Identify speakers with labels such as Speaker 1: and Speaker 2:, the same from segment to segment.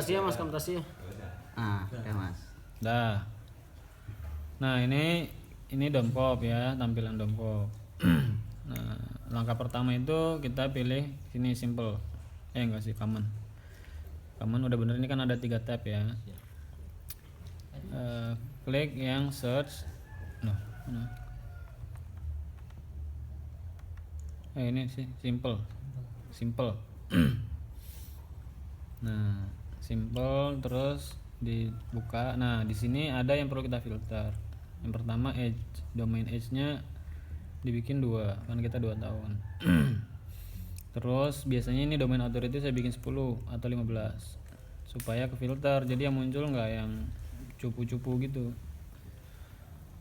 Speaker 1: Kamtasinya Mas, Kamtasinya.
Speaker 2: Oke Mas.
Speaker 3: Dah. Nah, ini domkop ya, tampilan domkop. Nah, langkah pertama itu kita pilih sini simple. Enggak sih, common. Common udah bener, ini kan ada 3 tab ya. Klik yang search. Nah. Ini sih simple. Nah, simple terus dibuka. Nah, di sini ada yang perlu kita filter. Yang pertama age, domain age-nya dibikin 2, kan kita 2 tahun. Terus biasanya ini domain authority saya bikin 10 atau 15 supaya ke filter, jadi yang muncul nggak yang cupu-cupu gitu.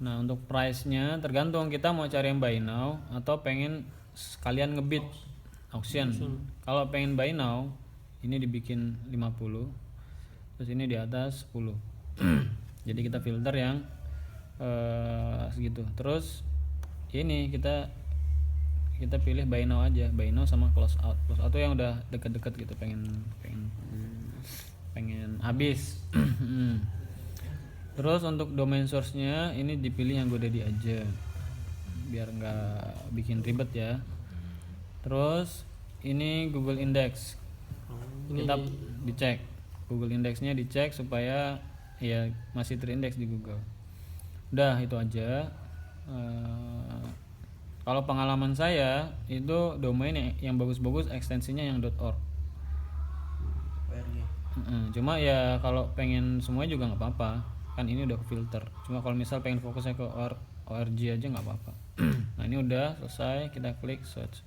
Speaker 3: Nah, untuk price-nya tergantung kita mau cari yang buy now atau pengen sekalian ngebid auction. Kalau pengen buy now ini dibikin 50, terus ini di atas 10. Jadi kita filter yang segitu. Terus ini kita pilih buy now aja, buy now sama close out tuh yang udah deket-deket gitu, pengen habis. Terus untuk domain source-nya ini dipilih yang GoDaddy aja biar nggak bikin ribet ya. Terus ini Google Index, kita dicek Google Index-nya, dicek supaya ya masih terindeks di Google. Udah itu aja. Kalau pengalaman saya itu domain yang bagus-bagus ekstensinya yang .org. Cuma ya kalau pengen semuanya juga nggak apa-apa, kan ini udah filter. Cuma kalau misal pengen fokusnya ke org aja nggak apa-apa. Nah, ini udah selesai, kita klik search.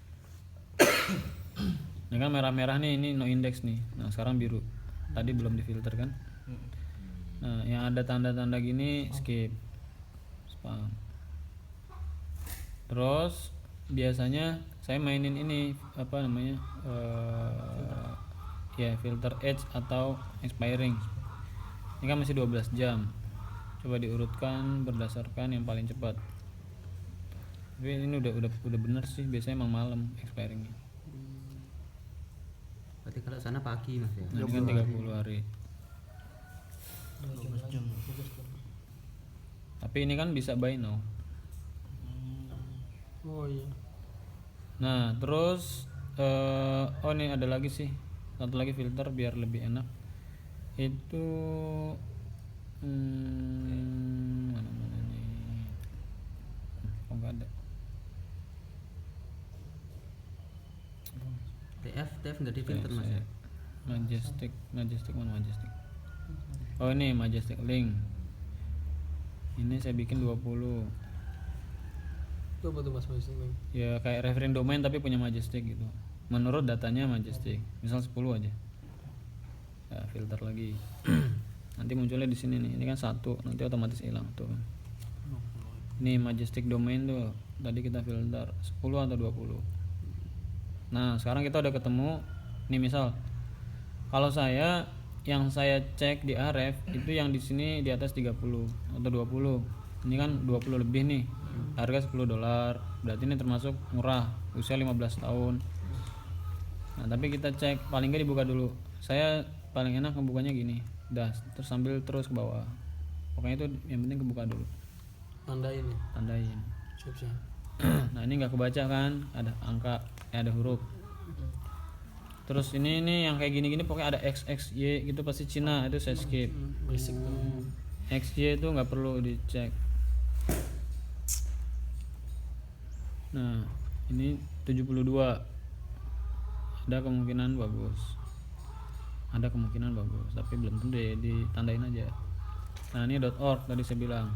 Speaker 3: Ini kan merah-merah nih, ini no index nih. Nah, sekarang biru. Tadi belum difilter kan? Nah, yang ada tanda-tanda gini skip, spam. Terus biasanya saya mainin ini apa namanya, ya filter age atau expiring. Ini kan masih 12 jam. Coba diurutkan berdasarkan yang paling cepat. Tapi ini udah bener sih, biasanya emang malam expiringnya.
Speaker 2: Berarti kalau sana pagi Mas ya.
Speaker 3: Nah, ini kan 30 hari. Tapi ini kan bisa buy now.
Speaker 1: Oh iya.
Speaker 3: Nah, terus ini ada lagi sih, satu lagi filter biar lebih enak. Itu mana nih? Oh, nggak ada.
Speaker 2: TF nggak di filter Mas ya.
Speaker 3: Majestic mana Majestic? Oh, ini Majestic link. Ini saya bikin 20.
Speaker 1: Itu apa tuh Mas Majestic?
Speaker 3: Ya kayak reference domain tapi punya Majestic gitu. Menurut datanya Majestic. Misal 10 aja. Ya, filter lagi. Nanti munculnya di sini nih. Ini kan 1, nanti otomatis hilang tuh. Ini Majestic domain tuh. Tadi kita filter 10 atau 20. Nah, sekarang kita udah ketemu. Nih misal kalau yang saya cek di Ahref itu yang di sini di atas 30 atau 20. Ini kan 20 lebih nih. Harga $10. Berarti ini termasuk murah, usia 15 tahun. Nah, tapi kita cek paling nggak dibuka dulu. Saya paling enak ngebukanya gini. Udah, terus sambil terus ke bawah. Pokoknya itu yang penting kebuka dulu.
Speaker 1: Tandain. Siap.
Speaker 3: Nah, ini nggak kebaca kan, ada angka, ada huruf. Terus ini yang kayak gini-gini pokoknya ada X, Y gitu pasti Cina, itu saya skip.
Speaker 1: Basic tuh.
Speaker 3: X, Y itu nggak perlu dicek. Nah, ini 72. Ada kemungkinan bagus, tapi belum tentu ya, ditandain aja. Nah, ini .org tadi saya bilang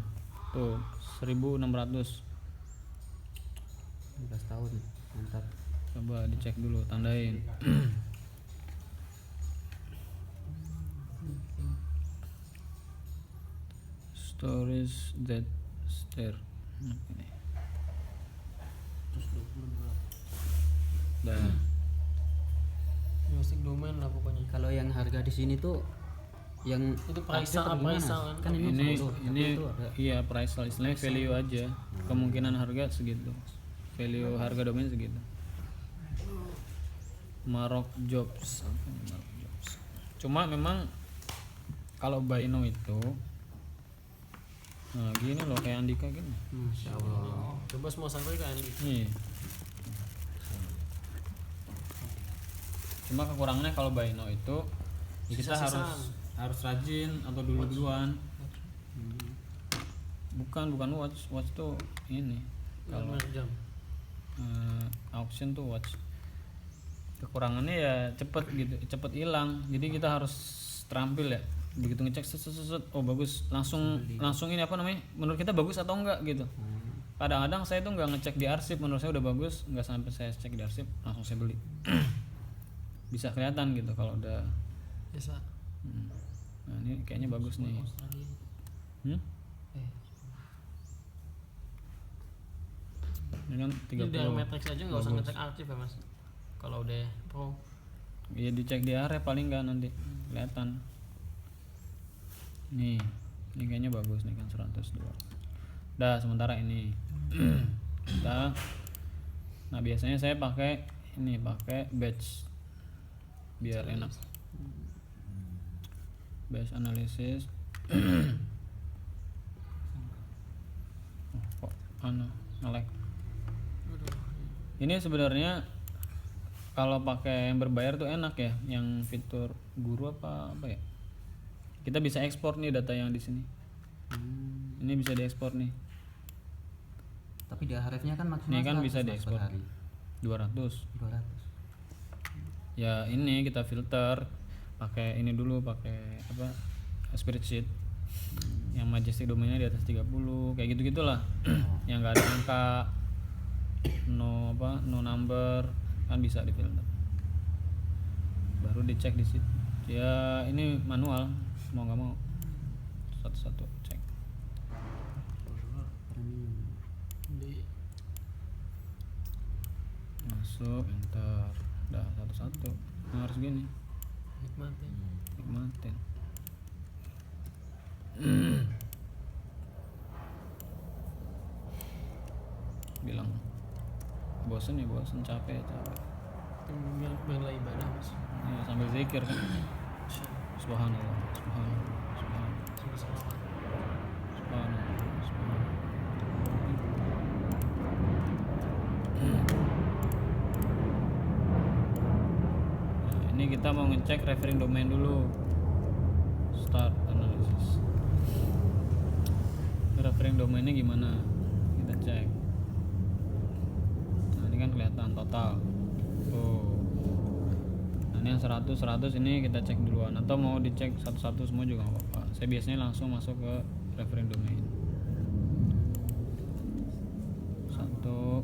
Speaker 3: tuh 1600.
Speaker 2: 15 tahun, mantap.
Speaker 3: Coba dicek dulu, tandain. Stories that stare. Ini. Dan
Speaker 1: Majestic domain lah pokoknya.
Speaker 2: Kalau yang harga di sini tuh yang
Speaker 1: Itu price
Speaker 2: update atau gimana?
Speaker 1: kan.
Speaker 2: Kan ini
Speaker 3: ini iya price lah, istilahnya value aja. Kemungkinan harga segitu. Value harga domain segitu. Marok Jobs. Cuma memang kalau buy now itu nah gini loh kayak Andika gini.
Speaker 2: Masya Allah.
Speaker 1: Coba semua sampai ke Andi.
Speaker 3: Nih. Cuma kekurangannya kalau buy now itu ya kita
Speaker 1: Sisa-sisaan.
Speaker 3: harus rajin atau duluan. Bukan watch tuh ini. Kalau
Speaker 1: jam.
Speaker 3: auction tuh watch. Kekurangannya ya cepet hilang. Jadi kita harus terampil ya. Begitu ngecek set, oh bagus, langsung ini apa namanya? Menurut kita bagus atau enggak gitu. Kadang-kadang saya tuh nggak ngecek di arsip, menurut saya udah bagus, nggak sampai saya cek di arsip, langsung saya beli. Bisa kelihatan gitu kalau udah.
Speaker 1: Bisa.
Speaker 3: Nah ini kayaknya bagus nih. Ini kan 30.
Speaker 1: Ini dari matrix aja nggak usah ngecek arsip ya mas. Kalau udah pro.
Speaker 3: Iya dicek di area paling nggak nanti kelihatan. Nih, ini kayaknya bagus nih kan 102. Dah sementara ini. Nah biasanya saya pakai batch biar enak. Batch analisis. Kok nge-lag. Ini sebenarnya kalau pakai yang berbayar tuh enak ya, yang fitur guru apa ya? Kita bisa ekspor nih data yang di sini. Ini bisa diekspor nih.
Speaker 2: Tapi di Ahrefs-nya kan maksimal
Speaker 3: Ini kan
Speaker 2: 100
Speaker 3: bisa
Speaker 2: Mas,
Speaker 3: diekspor.
Speaker 2: per hari.
Speaker 3: 200. Ya ini kita filter pakai ini dulu, pakai apa? Spreadsheet. Yang majestic domainnya di atas 30, kayak gitu-gitulah. Yang enggak ada angka, no number, kan bisa difilter. Baru dicek di situ. Ya ini manual, mau nggak mau satu-satu cek. Masuk, enter, dah satu-satu. Nah, harus gini, nikmatin. Bilang bosen capek.
Speaker 1: Bela ibadah mas.
Speaker 3: Ya, sambil zikir kan. Subhanallah.
Speaker 1: Sambil salawat.
Speaker 3: Nah, ini kita mau ngecek referring domain dulu. Start analysis. Referring domainnya gimana? Kita cek. Nah, ini kan kelihatan total. Tuh. Nah, ini yang 100 ini kita cek duluan atau mau dicek satu-satu semua juga nggak apa-apa. Saya biasanya langsung masuk ke referring domain. 1 2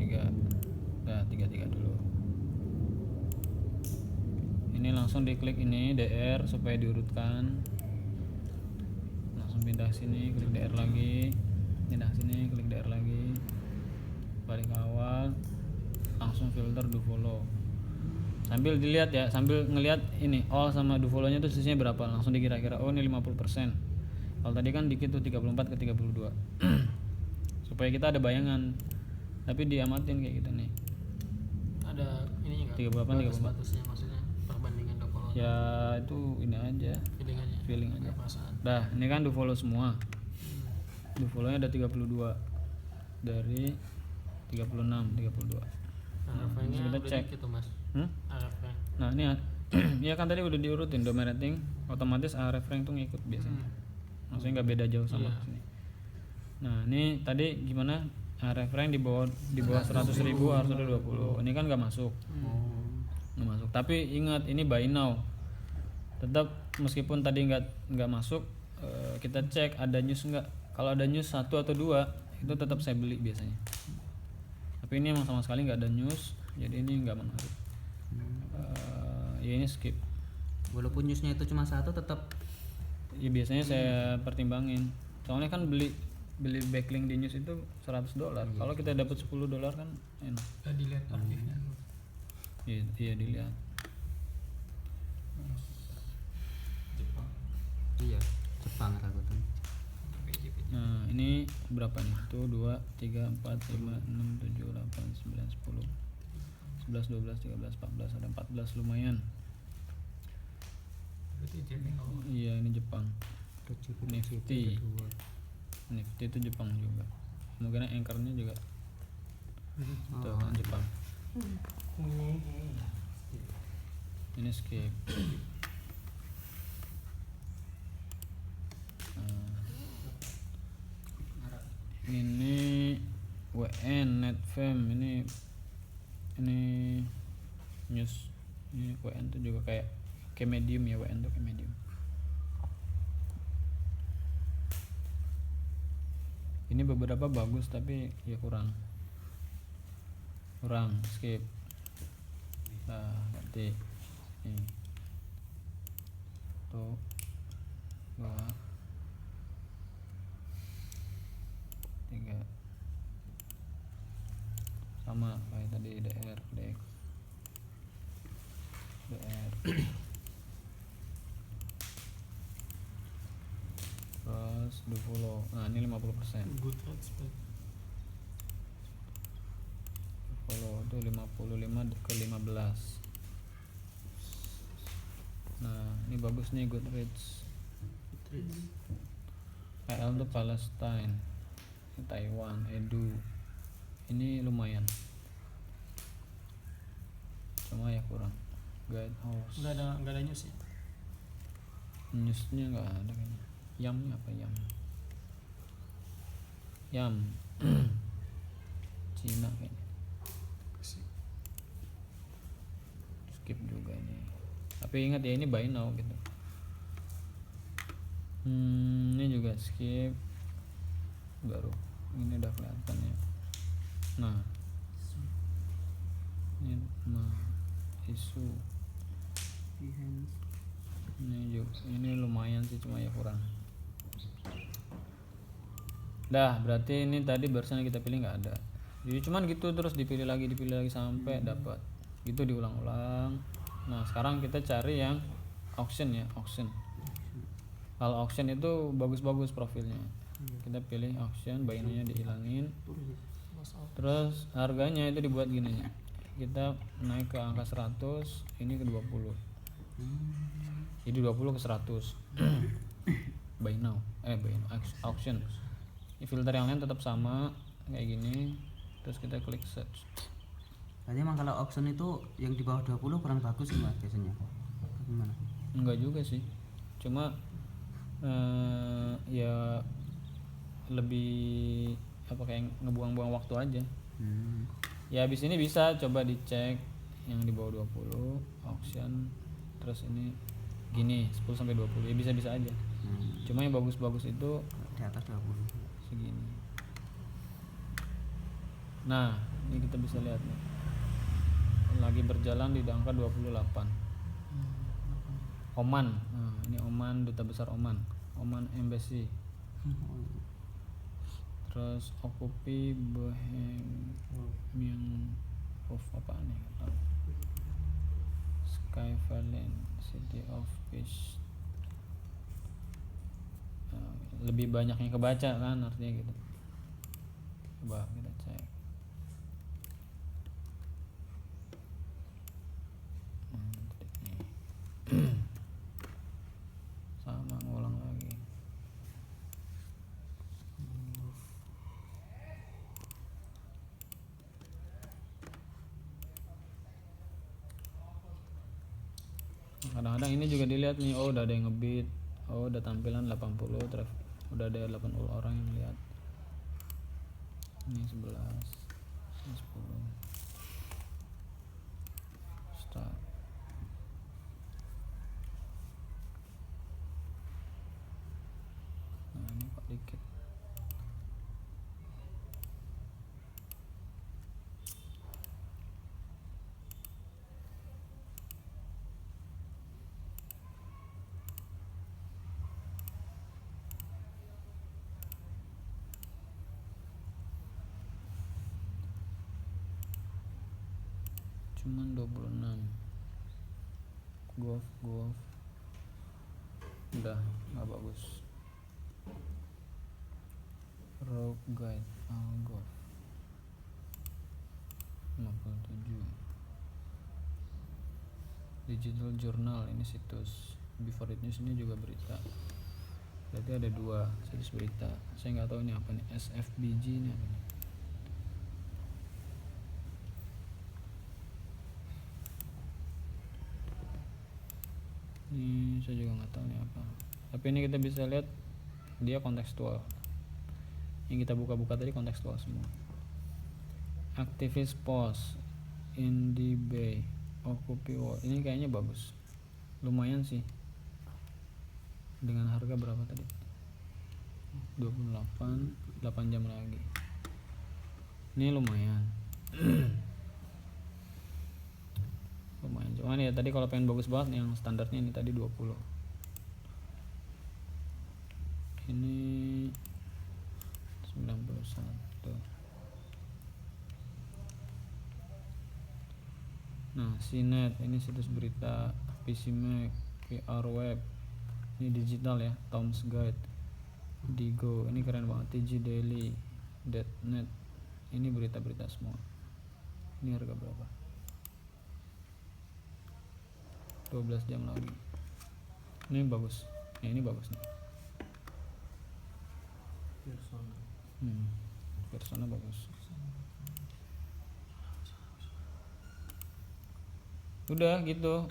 Speaker 3: 3. Dah 3 dulu. Ini langsung diklik ini DR supaya diurutkan. Langsung pindah sini, klik DR lagi. Pindah sini, klik DR lagi. Balik ke awal. Langsung filter do follow. Sambil dilihat ya, sambil ngelihat ini all sama do follow-nya tuh sisinya berapa. Langsung dikira-kira, oh ini 50%. Kalau tadi kan dikit tuh 34 ke 32. Supaya kita ada bayangan. Tapi diamatin kayak gitu nih.
Speaker 1: Ada ininya nggak?
Speaker 3: 38, 34.
Speaker 1: Batasnya maksudnya perbandingan do follow.
Speaker 3: Ya itu ini aja, feeling aja. Dah, ini kan do follow semua. Do follow-nya ada 32 dari 36, 32.
Speaker 1: Arafnya
Speaker 3: kita
Speaker 1: udah
Speaker 3: cek.
Speaker 1: dikit tuh mas. Arafnya.
Speaker 3: Nah ini ya kan tadi udah diurutin domain rating, otomatis Ahrefs rank tuh ngikut biasanya. Maksudnya nggak beda jauh sama sini. Nah ini tadi gimana Ahrefs rank di bawah 100.000 harus ada 20. Ini kan nggak masuk. Nggak masuk. Tapi ingat ini buy now. Tetap meskipun tadi nggak masuk, kita cek ada news nggak. Kalau ada news 1 atau 2 itu tetap saya beli biasanya. Tapi ini emang sama sekali nggak ada news, jadi ini nggak menarik. Ya ini skip.
Speaker 2: Walaupun newsnya itu cuma 1 tetap.
Speaker 3: Ya biasanya saya pertimbangin. Soalnya kan beli backlink di news itu $100. Kalau kita dapat $10 kan enak.
Speaker 1: Dilihat aktifnya.
Speaker 3: Iya dilihat.
Speaker 2: Iya, Jepang ragutan.
Speaker 3: Nah ini berapa nih? 1, 2, 3, 4, 5, 6, 7, 8, 9, 10 11, 12, 13, 14, ada 14 lumayan.
Speaker 1: Berarti jadi kalau
Speaker 3: Iya, ini Jepang. Nifty.
Speaker 2: kedua.
Speaker 3: Nifty itu Jepang juga. Mungkin anchornya juga tuh kan Jepang. Ini skip. Ini WN Netfam, ini news. Ini WN tuh juga kayak medium ya, WN tuh kayak medium. Ini beberapa bagus tapi ya kurang skip. Nah nanti ini tuh 2 3 sama kayak tadi DR DX DR terus 20. Nah ini 50%.
Speaker 1: good respect.
Speaker 3: Follow itu 55 ke 15. Nah ini bagus nih Goodreads. PL tuh Palestine, Taiwan, Edu. Ini lumayan, cuma ya kurang. Guidehouse,
Speaker 1: Enggak ada news ya.
Speaker 3: newsnya nggak ada kayaknya. Yamnya apa Yam Cina kayaknya. Skip juga ini. Tapi ingat ya ini buy now gitu. Ini juga skip. Baru ini udah kelihatan ya. Nah, ini isu. Ini lumayan sih, cuma ya kurang. Dah, berarti ini tadi barusan kita pilih nggak ada. Jadi cuman gitu terus dipilih lagi sampai dapat. Gitu diulang-ulang. Nah, sekarang kita cari yang auction ya, auction. Kalau auction itu bagus-bagus profilnya. Kita pilih auction, buy-nya dihilangin. Terus harganya itu dibuat gini nih. Kita naik ke angka 100, ini ke 20. Jadi 20 ke 100. Buy now, auction. Filter yang lain tetap sama kayak gini. Terus kita klik search.
Speaker 2: Berarti emang kalau auction itu yang di bawah 20 kurang bagus sih Mas biasanya. Gimana?
Speaker 3: Enggak juga sih, cuma ya lebih apa kayak ngebuang-buang waktu aja. Ya habis ini bisa coba dicek yang di bawah 20 auction, terus ini gini 10 sampai 20 ya bisa-bisa aja. Cuma yang bagus-bagus itu
Speaker 2: Di atas 20.
Speaker 3: segini. Nah, ini kita bisa lihat nih. Lagi berjalan di angka 28. Oman. Nah, ini Oman, duta besar Oman. Oman Embassy. Terus Okupi Bohemian of apa nih? Sky Valley, City of Peace. Lebih banyak yang kebaca kan artinya gitu. Coba kita cek. Sama ngulang lagi. Kadang-kadang ini juga dilihat nih, oh udah ada yang ngebit, oh udah tampilan 80, udah ada 80 orang yang lihat. Ini 11, ini 10. Start. Nah ini kok dikit. Cuman 26. Golf udah nggak bagus. Road guide golf 57. Digital journal, ini situs before it news ini juga berita. Berarti ada 2 situs berita. Saya nggak tahu ini apa nih, SFBG ini apa nih. Ini saya juga nggak tahu nih apa. Tapi ini kita bisa lihat dia kontekstual. Yang kita buka-buka tadi kontekstual semua. Activist post Indie Bay Occupy Wall. Ini kayaknya bagus. Lumayan sih. Dengan harga berapa tadi? 8 jam lagi. Ini lumayan. Lumayan. Cuman ya tadi kalau pengen bagus banget yang standarnya ini tadi 20. Ini 91. Nah, CNET ini situs berita, PCMag, PR Web. Ini digital ya, Tom's Guide, Digo, ini keren banget, TG Daily, .net. Ini berita-berita semua. Ini harga berapa? 12 jam lagi. Ini bagus. Ya, ini bagus nih. Persona bagus. Udah gitu.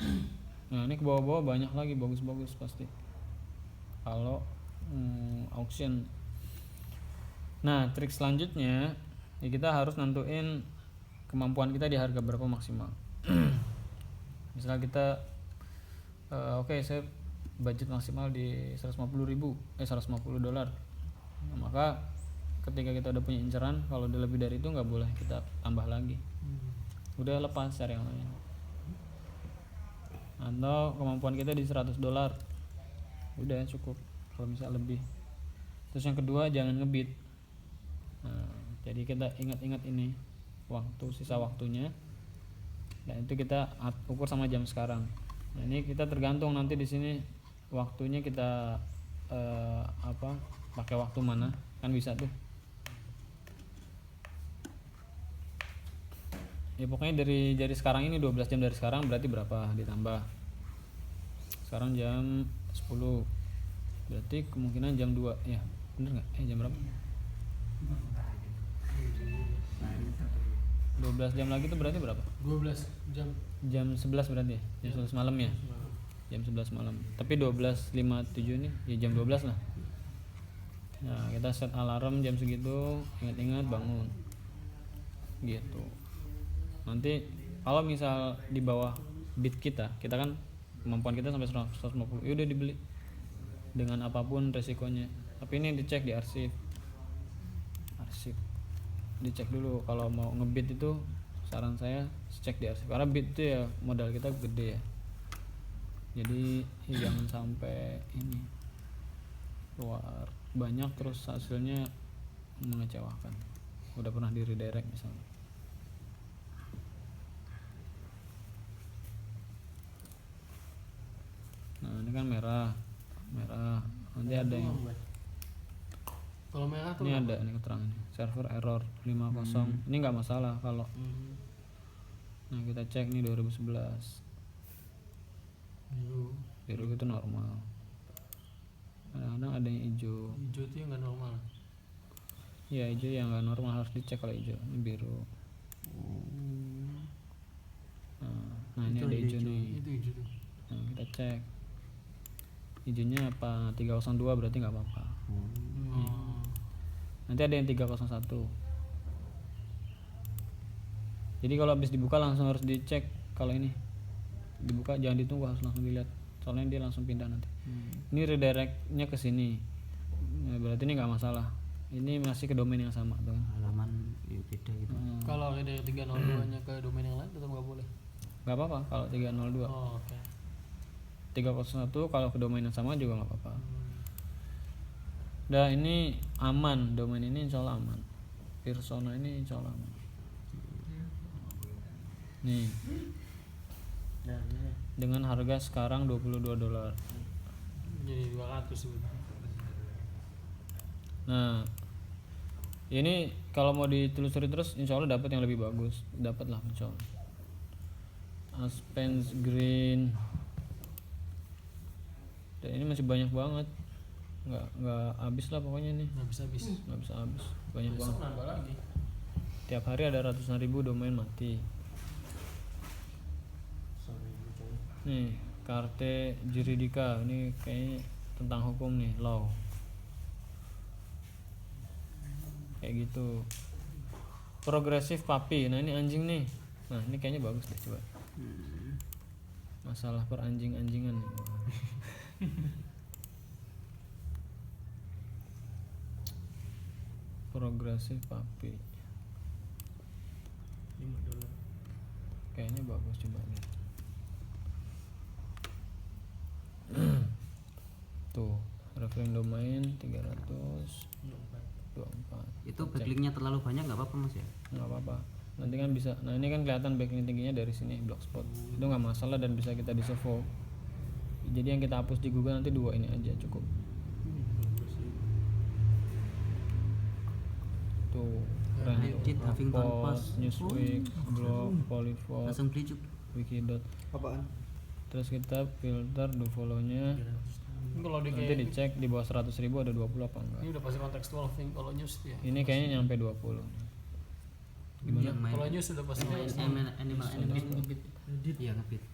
Speaker 3: Nah, ini ke bawah-bawah banyak lagi bagus-bagus pasti. Kalau auction. Nah, trik selanjutnya ya kita harus nentuin kemampuan kita di harga berapa maksimal. Misal kita oke, saya budget maksimal di 150 dolar. Nah, maka ketika kita udah punya inceran, kalau udah lebih dari itu nggak boleh kita tambah lagi. Udah lepas cari yang lain. Atau kemampuan kita di 100 dolar. Udah cukup kalau misal lebih. Terus yang kedua, jangan ngebit. Nah, jadi kita ingat-ingat ini sisa waktunya, dan itu kita ukur sama jam sekarang. Nah, ini kita tergantung nanti di sini waktunya kita pakai waktu mana, kan bisa tuh. Ya pokoknya dari sekarang ini 12 jam dari sekarang berarti berapa ditambah. Sekarang jam 10. Berarti kemungkinan jam 2 ya. Bener nggak? Jam berapa? 12 jam lagi itu berarti berapa?
Speaker 1: 12 jam.
Speaker 3: Jam 11 berarti ya? Jam 11 malam ya? Jam 11 malam. Tapi 12.57 nih, ya jam 12 lah. Nah, kita set alarm jam segitu, ingat-ingat bangun. Gitu. Nanti kalau misal di bawah bid kita kan kemampuan kita sampai 150, ya udah dibeli dengan apapun resikonya. Tapi ini dicek di arsip, dicek dulu. Kalau mau ngebid itu saran saya cek di arsip, karena bid itu ya modal kita gede ya, jadi jangan sampai ini keluar banyak terus hasilnya mengecewakan. Udah pernah di redirect misalnya. Nah, ini kan merah. Nanti ada yang
Speaker 1: Kalau merah tuh
Speaker 3: ini ada ini keterangannya, server error 50. Ini nggak masalah kalau. Nah, kita cek nih 2011. Biru itu normal. Kadang-kadang ada yang hijau.
Speaker 1: Hijau itu yang nggak normal.
Speaker 3: Iya, hijau yang nggak normal, harus dicek kalau hijau. Ini biru. Nah ini ada hijau nih.
Speaker 1: Itu hijau tuh.
Speaker 3: Nah, kita cek. Hijaunya apa? 302 berarti nggak apa-apa. Nanti ada yang 301. Jadi kalau habis dibuka langsung harus dicek. Kalau ini dibuka jangan ditunggu, harus langsung dilihat. Soalnya dia langsung pindah nanti. Ini redirectnya ke sini. Nah, berarti ini nggak masalah. Ini masih ke domain yang sama tuh.
Speaker 2: Halaman ya beda gitu.
Speaker 1: Kalau dari 302 nya ke domain yang lain tetap nggak boleh.
Speaker 3: Nggak apa-apa kalau 302.
Speaker 1: Oh, oke.
Speaker 3: 301 kalau ke domain yang sama juga nggak apa-apa. Nah, ini aman, domain ini insya Allah aman. Persona ini insya Allah aman. Nih, dengan harga sekarang 22 dolar.
Speaker 1: Jadi 200 sebetulnya.
Speaker 3: Nah, ini kalau mau ditelusuri terus insya Allah dapat yang lebih bagus. Dapat lah insya Allah. Aspens Green Dan ini masih banyak banget, nggak habis lah pokoknya nih,
Speaker 1: nggak bisa habis.
Speaker 3: nggak bisa habis, banyak
Speaker 1: Besok
Speaker 3: banget.
Speaker 1: nambah lagi.
Speaker 3: Tiap hari ada ratusan ribu domain mati. Nih Carte Juridica, ini kayaknya tentang hukum nih, law kayak gitu. Progressive puppy, nah ini anjing nih, nah ini kayaknya bagus deh, coba. Masalah peranjing-anjingan nih. Progressive puppy
Speaker 1: $5.
Speaker 3: kayaknya bagus, coba nih. Tuh referring domain 324.
Speaker 2: Itu backlinknya terlalu banyak nggak apa-apa mas ya?
Speaker 3: Nggak apa-apa, nanti kan bisa. Nah ini kan kelihatan backlink tingginya dari sini, blogspot itu nggak masalah dan bisa kita diservo. Jadi yang kita hapus di Google nanti 2 ini aja cukup. Tuh keren tuh.
Speaker 2: Reddit, Huffington Post.
Speaker 3: Post, Newsweek, Blog, Polyvore,
Speaker 2: Langsung beli cuk.
Speaker 3: Wikidot.
Speaker 4: Apaan?
Speaker 3: Terus kita filter do follow-nya.
Speaker 1: Ini kalau di
Speaker 3: Nanti
Speaker 1: kayak
Speaker 3: dicek di bawah 100.000 ada 20 apa enggak.
Speaker 1: ini udah pasti kontekstual thing kalau news ya.
Speaker 3: Ini kayaknya nyampe 20. Gimana?
Speaker 2: Yang main
Speaker 1: Kalau news udah pasti
Speaker 2: animal
Speaker 1: ngebit.
Speaker 2: iya ngebit.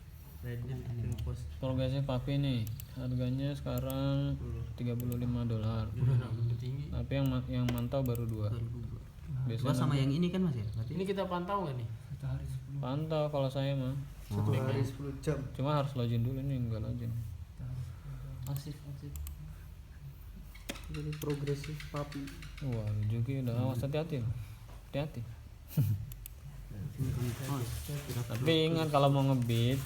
Speaker 4: Reddit, Post.
Speaker 3: Progressive puppy nih harganya sekarang $35.
Speaker 1: Udah lebih tinggi.
Speaker 3: Tapi yang mantau baru 2.
Speaker 2: Dua
Speaker 3: Biasanya
Speaker 2: sama yang ini kan mas ya? Berarti
Speaker 1: Ini kita pantau nggak nih?
Speaker 3: pantau kalau saya mah.
Speaker 4: 1 hari 10 jam.
Speaker 3: Cuma harus login dulu, ini enggak login.
Speaker 1: Arsip.
Speaker 4: Jadi progresif papi.
Speaker 3: Wah, Juki udah awas, hati-hati loh. Hati-hati.
Speaker 2: Huffington Post.
Speaker 3: Tapi ingat kalau mau ngebit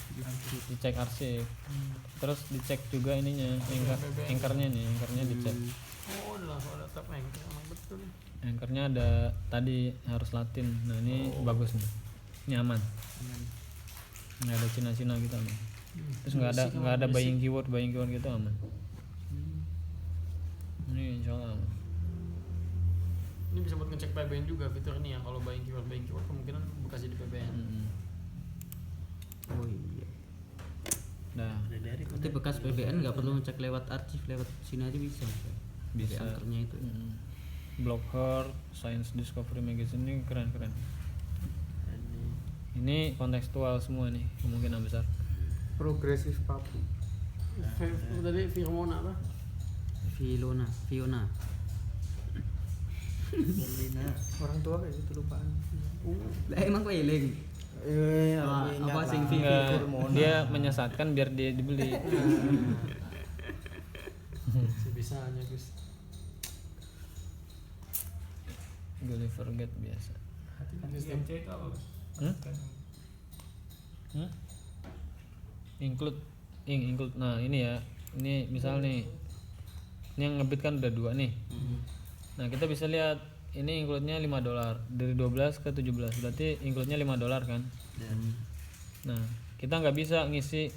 Speaker 3: dicek arsip. Terus dicek juga ininya, anchornya nih, anchornya dicek.
Speaker 1: Oh, udah langsung ada tab anchor, emang betul nih.
Speaker 3: Anchornya ada tadi harus Latin. Nah, ini bagus nih. Ini aman. Nggak ada Cina-Cina gitu aman. Terus nggak ada buying keyword gitu aman. Ini insya Allah aman.
Speaker 1: Ini bisa buat ngecek PBN juga fitur ini ya. Kalau buying keyword kemungkinan bekasnya di PBN.
Speaker 2: Oh iya.
Speaker 3: Nah,
Speaker 2: Berarti bekas PBN nggak perlu ngecek lewat arsip, lewat sini aja bisa. Mas, ya?
Speaker 3: bisa.
Speaker 2: Pakai anchornya itu.
Speaker 3: Blog Her, Science Discovery Magazine ini keren. Ini kontekstual semua nih, kemungkinan besar.
Speaker 4: Progresif papi.
Speaker 1: Tadi Firmona apa?
Speaker 2: Fiona.
Speaker 4: Berlina. Orang tua kayak gitu lupaan.
Speaker 2: Lah emang kok eling? Apa sing
Speaker 3: Enggak, dia menyesatkan biar dia dibeli.
Speaker 1: Sebisanya Gus.
Speaker 3: Gulliver Gate biasa.
Speaker 1: IMC itu apa?
Speaker 3: Include. Nah ini ya, ini misal nih, ini yang ngebit kan udah 2 nih. Nah kita bisa lihat ini include-nya $5 dari 12 ke 17, berarti include-nya $5 kan. Nah kita nggak bisa ngisi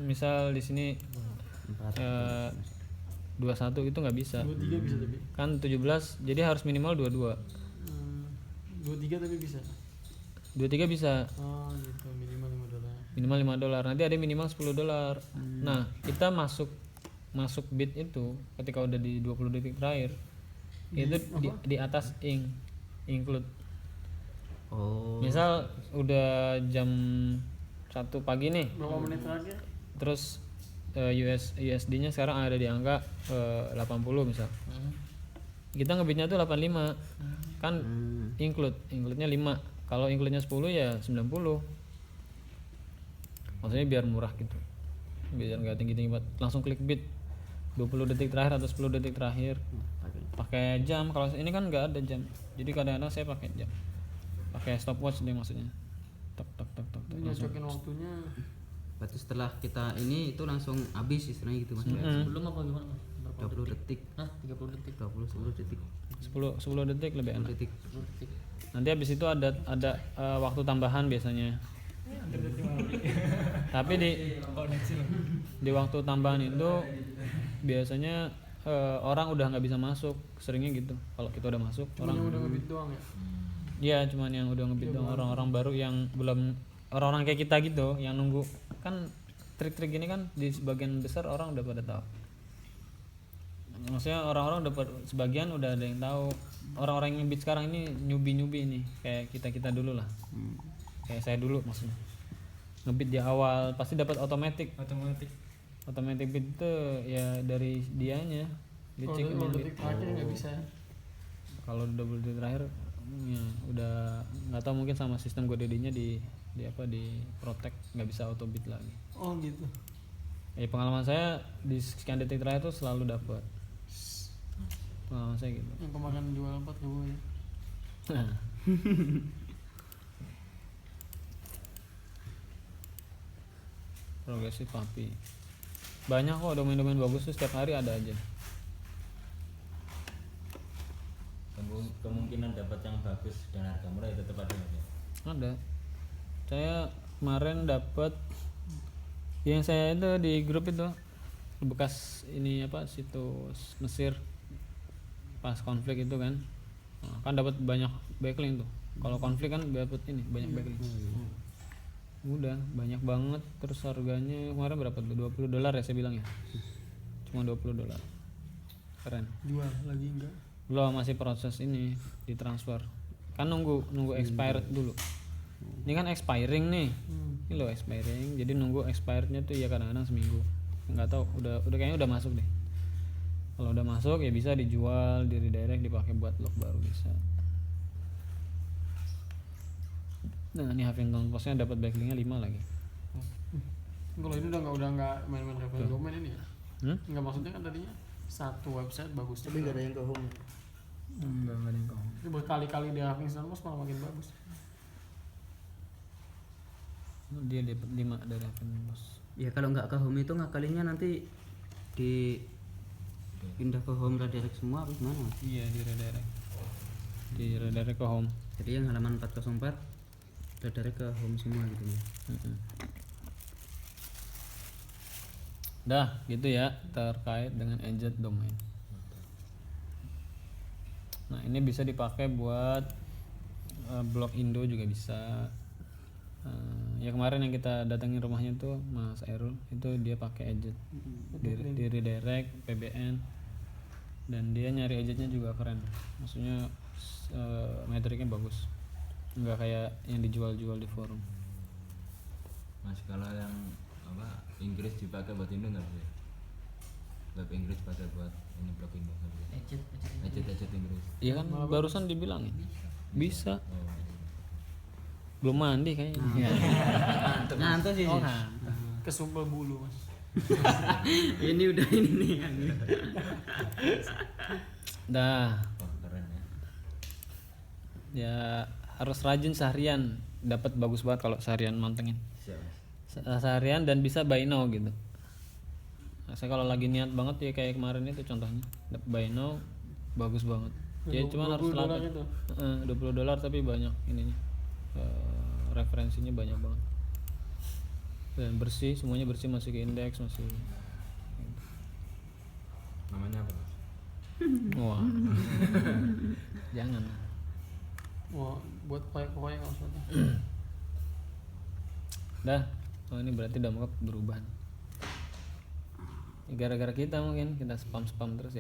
Speaker 3: misal di sini 21 itu nggak bisa
Speaker 1: 23 bisa tapi.
Speaker 3: kan 17, jadi harus minimal 22.
Speaker 1: 23 tapi bisa.
Speaker 3: 23 bisa
Speaker 1: Oh gitu, minimal $5.
Speaker 3: minimal $5, nanti ada minimal $10. Nah kita masuk bit itu ketika udah di 20 detik terakhir itu di atas include.
Speaker 2: Oh.
Speaker 3: Misal udah jam 1 pagi nih,
Speaker 1: Berapa menit terakhir?
Speaker 3: terus USD nya sekarang ada di angka 80 misal, kita ngebitnya tuh 85 kan. Include-nya 5, kalau include-nya 10 ya 90, maksudnya biar murah gitu, biar nggak tinggi-tinggi banget. Langsung klik bit 20 detik terakhir atau 10 detik terakhir, pakai jam. Kalau ini kan nggak ada jam, jadi kadang-kadang saya pakai jam, pakai stopwatch deh maksudnya. Tok.
Speaker 1: Nyocokin waktunya.
Speaker 2: Berarti setelah kita ini itu langsung habis istilahnya gitu mas.
Speaker 1: Sebelum apa gimana?
Speaker 2: 20 detik.
Speaker 1: Hah, 30 detik.
Speaker 2: 10 detik.
Speaker 3: 10 detik lebih
Speaker 2: 10
Speaker 3: enak.
Speaker 2: detik.
Speaker 3: Nanti habis itu ada waktu tambahan biasanya. Tapi di waktu tambahan itu biasanya orang udah nggak bisa masuk, seringnya gitu. Kalau kita udah masuk,
Speaker 1: Cuma yang udah ngebit doang ya.
Speaker 3: Iya, cuman yang udah ngebit doang. Orang-orang baru yang belum, orang-orang kayak kita gitu yang nunggu kan trik-trik gini kan di sebagian besar orang udah pada tahu. Maksudnya orang-orang udah sebagian udah ada yang tahu. Orang-orang yang ngebit sekarang ini nyubi nih, kayak kita dulu lah. Kayak saya dulu maksudnya. Ngebit di awal pasti dapat otomatis beat itu ya dari dianya dicek
Speaker 1: Kalau
Speaker 3: beat.
Speaker 1: detik terakhir nggak bisa.
Speaker 3: Kalau double detik terakhir ya udah nggak tahu, mungkin sama sistem GoDaddy-nya di protect nggak bisa auto beat lagi.
Speaker 1: Oh gitu.
Speaker 3: Pengalaman saya di sekian detik terakhir tuh selalu dapat. Pengalaman saya gitu.
Speaker 1: Yang kemarin jual 4.000 ya.
Speaker 3: Progresif Papi. Banyak kok domain-domain bagus tuh, setiap hari ada aja.
Speaker 5: Kemungkinan dapat yang bagus dan harga murah ya tetap ada ya.
Speaker 3: Ada. Saya kemarin dapat yang saya itu di grup itu bekas ini apa situs Mesir pas konflik itu kan. Nah, kan dapat banyak backlink tuh. Kalau konflik kan dapat ini banyak backlink. Udah banyak banget, terus harganya kemarin berapa tuh? $20 ya saya bilang ya. Cuma $20. Keren.
Speaker 1: Jual lagi enggak?
Speaker 3: Belum, masih proses ini ditransfer. Kan nunggu expired dulu. Ini kan expiring nih. Ini loh expiring. Jadi nunggu expirednya tuh ya kadang-kadang seminggu. Nggak tahu, udah kayaknya udah masuk deh. Kalau udah masuk ya bisa dijual, di redirect, dipakai buat blog baru bisa. Nah, ini Huffington Postnya dapat backlinknya 5 lagi.
Speaker 1: Kalau ini udah nggak main-main referensi domain ini ya? Nggak, maksudnya kan tadinya satu website bagus
Speaker 4: Tapi nggak ada yang ke home.
Speaker 3: Enggak ada yang kamu.
Speaker 1: Itu berkali-kali di Huffington Post malah makin bagus.
Speaker 3: Dia dapat 5 dari Huffington Post.
Speaker 2: Ya kalau nggak ke home itu ngakalinnya nanti di pindah ke home redirect semua apa gimana?
Speaker 3: Iya, di redirect. Di redirect ke home.
Speaker 2: Jadi yang halaman 404 redirect ke home semua gitu ya.
Speaker 3: Dah, gitu ya terkait dengan agent domain. Nah, ini bisa dipakai buat blog Indo juga bisa. Ya kemarin yang kita datangin rumahnya tuh Mas Erul, itu dia pakai agent di redirect PBN, dan dia nyari agentnya juga keren. Maksudnya metriknya bagus, nggak kayak yang dijual-jual di forum.
Speaker 5: Mas, kalau yang apa Inggris dipakai buat Indo nggak bisa? Web Inggris pakai buat ini blog Indo nggak bisa? Eject Inggris.
Speaker 3: Iya kan barusan dibilangin bisa.
Speaker 5: Oh,
Speaker 3: Belum mandi kayaknya.
Speaker 2: Ngantuk sih.
Speaker 3: Oh,
Speaker 1: Kesumpel bulu mas.
Speaker 2: Ini udah ini nih.
Speaker 3: Dah,
Speaker 5: keren ya.
Speaker 3: ya harus rajin seharian, dapat bagus banget kalau seharian mantengin.
Speaker 5: Siap Mas.
Speaker 3: Seharian dan bisa buy now gitu. Nah, saya kalau lagi niat banget ya kayak kemarin itu contohnya buy now bagus banget. Ya cuma harus
Speaker 1: $20
Speaker 3: latih.
Speaker 1: itu.
Speaker 3: $20 tapi banyak ininya. Referensinya banyak banget. Dan bersih, semuanya bersih, masih ke indeks, masih.
Speaker 5: Namanya apa Mas?
Speaker 3: Wah. Jangan.
Speaker 1: Wah, buat proyek-proyek maksudnya.
Speaker 3: Dah. Oh, ini berarti udah berubah. Gara-gara kita mungkin kita spam terus ya.